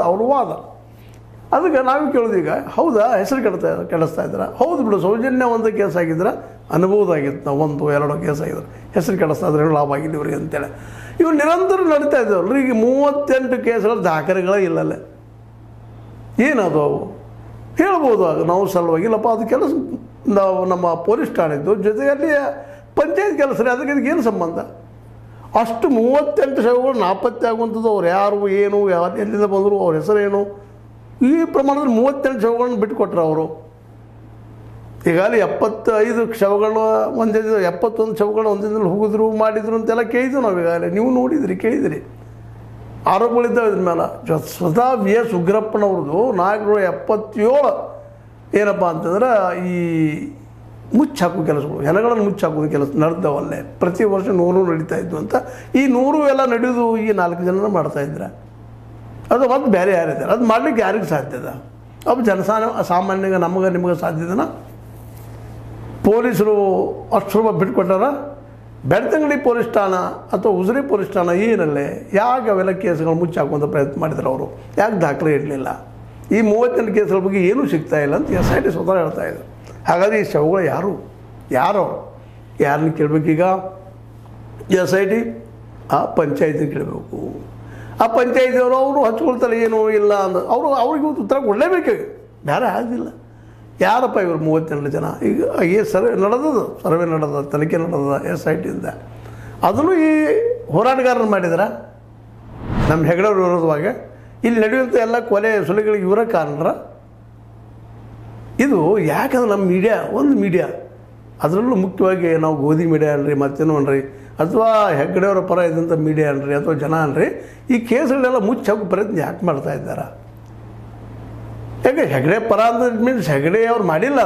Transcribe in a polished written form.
ಅವ್ರ ವಾದ. ಅದಕ್ಕೆ ನಾವು ಕೇಳೋದೀಗ ಹೌದಾ ಹೆಸರು ಕೆಡಿಸ್ತಾ ಇದ್ದಾರೆ, ಹೌದು ಬಿಡು ಸೌಜನ್ಯ ಒಂದು ಕೇಸ್ ಆಗಿದ್ರೆ ಅನುಭವದಾಗಿತ್ತು, ನಾವು 1-2 ಕೇಸ್ ಆಗಿದ್ರೆ ಹೆಸರು ಕೆಡಿಸ್ತಾ ಇದ್ರೆ ಲಾಭ ಆಗಿಲ್ಲ ಇವ್ರಿಗೆ ಅಂತೇಳಿ. ಇವು ನಿರಂತರ ನಡೀತಾ ಇದ್ದಾವಲ್ರಿ. ಈಗ 38 ಕೇಸ್ಗಳ ದಾಖಲೆಗಳೇ ಇಲ್ಲಲ್ಲೇ. ಏನದು ಅವು ಹೇಳ್ಬೋದು. ಆಗ ನಾವು ಸಲುವಾಗಿ ಇಲ್ಲಪ್ಪ ಅದು ಕೆಲಸ ನಾವು ನಮ್ಮ ಪೊಲೀಸ್ ಠಾಣೆದ್ದು ಜೊತೆಯಲ್ಲಿ ಪಂಚಾಯತ್ ಕೆಲಸ ರೀ, ಅದಕ್ಕೆ ಇದಕ್ಕೇನು ಸಂಬಂಧ? ಅಷ್ಟು 38 ಶವಗಳು ನಾಪತ್ತೆ ಆಗುವಂಥದ್ದು. ಅವ್ರು ಯಾರು ಏನು ಎಲ್ಲಿಂದ ಬಂದರು, ಅವ್ರ ಹೆಸರೇನು, ಈ ಪ್ರಮಾಣದಲ್ಲಿ 38 ಶವಗಳನ್ನ ಬಿಟ್ಟುಕೊಟ್ರು ಅವರು. ಈಗಾಗಲೇ 75 ಶವಗಳು ಒಂದೇ 71 ಶವಗಳು ಒಂದೇ ದಿನ ಹೋಗಿದ್ರು ಮಾಡಿದ್ರು ಅಂತೆಲ್ಲ ಕೇಳಿದ್ವಿ ನಾವು. ಈಗಾಗಲೇ ನೀವು ನೋಡಿದ್ರಿ ಕೇಳಿದಿರಿ, ಆರೋಪಗಳಿದ್ದಾವೆ ಇದ್ರ ಮೇಲೆ. ಸ್ವತಃ V.S. ಉಗ್ರಪ್ಪನವ್ರದ್ದು 477 ಏನಪ್ಪ ಅಂತಂದ್ರೆ ಈ ಮುಚ್ಚಾಕೋ ಕೆಲಸಗಳು, ಹೆಣಗಳನ್ನು ಮುಚ್ಚಾಕೋದು ಕೆಲಸ ನಡೆದವಲ್ಲೇ. ಪ್ರತಿ ವರ್ಷ 100 ನಡೀತಾ ಇದ್ವು ಅಂತ. ಈ 100 ಎಲ್ಲ ನಡೆಯೋದು ಈ 4 ಜನ ಮಾಡ್ತಾಯಿದ್ರೆ ಅದು ಮತ್ತು ಬೇರೆ ಯಾರಿದ್ದಾರೆ, ಅದು ಮಾಡಲಿಕ್ಕೆ ಯಾರಿಗೆ ಸಾಧ್ಯದ? ಅದು ಸಾಮಾನ್ಯಗೆ ನಮಗೆ ನಿಮಗೆ ಸಾಧ್ಯದನ? ಪೊಲೀಸರು ಅಷ್ಟು ಸುಲಭ ಬಿಟ್ಕೊಟ್ಟಾರ? ಬೆಳ್ತಂಗಡಿ ಪೊಲೀಸ್ ಠಾಣಾ ಅಥವಾ ಉಜಿರೆ ಪೊಲೀಸ್ ಠಾಣಾ ಏನಲ್ಲೇ ಯಾಕೆ ಅವೆಲ್ಲ ಕೇಸ್ಗಳು ಮುಚ್ಚಾಕುವಂಥ ಪ್ರಯತ್ನ ಮಾಡಿದ್ರು ಅವರು? ಯಾಕೆ ದಾಖಲೆ ಇರಲಿಲ್ಲ? ಈ 38 ಕೇಸ್ಗಳ ಬಗ್ಗೆ ಏನೂ ಸಿಗ್ತಾ ಇಲ್ಲ ಅಂತ SIT ಸ್ವತಃ ಹೇಳ್ತಾಯಿದ್ರು. ಹಾಗಾದರೆ ಈ ಶವಗಳು ಯಾರನ್ನ ಕೇಳಬೇಕೀಗ? SIT ಆ ಪಂಚಾಯತಿನ ಕೇಳಬೇಕು. ಆ ಪಂಚಾಯತಿಯವರು ಅವರು ಹಚ್ಕೊಳ್ತಾರೆ ಏನೂ ಇಲ್ಲ ಅಂದ ಅವ್ರಿಗೆ ಉತ್ತರ ಕೊಡಲೇಬೇಕು. ಬೇರೆ ಆಗೋದಿಲ್ಲ. ಯಾರಪ್ಪ ಇವರು 38 ಜನ? ಈಗ ಸರ್ವೆ ನಡೆದ ತನಿಖೆ ನಡೆದ SITಯಿಂದ. ಅದನ್ನು ಈ ಹೋರಾಟಗಾರರು ಮಾಡಿದಾರ ನಮ್ಮ ಹೆಗಡೆಯವ್ರ ವಿರೋಧವಾಗಿ. ಇಲ್ಲಿ ನಡೆಯುವಂಥ ಎಲ್ಲ ಕೊಲೆ ಸುಲಿಗಳಿಗೆ ಇವರ ಕಾರಣರ. ಇದು ಯಾಕಂದ್ರೆ ನಮ್ಮ ಮೀಡಿಯಾ ಅದರಲ್ಲೂ ಮುಖ್ಯವಾಗಿ ನಾವು ಗೋಧಿ ಮೀಡಿಯಾ ಅನ್ರಿ, ಮತ್ತೇನು ಅನ್ರಿ, ಅಥವಾ ಹೆಗ್ಗಡೆಯವರ ಪರ ಇದ್ದಂಥ ಮೀಡಿಯಾ ಅನ್ರಿ, ಅಥವಾ ಜನ ಅನ್ರಿ, ಈ ಕೇಸ್ಗಳನ್ನೆಲ್ಲ ಮುಚ್ಚಾಕೋ ಪ್ರಯತ್ನ ಯಾಕೆ ಮಾಡ್ತಾ ಇದ್ದಾರೆ? ಯಾಕೆ ಹೆಗ್ಡೆ ಪರ ಅಂತ ಮೀನ್ಸ್ ಹೆಗ್ಡೆ ಅವ್ರು ಮಾಡಿಲ್ಲ.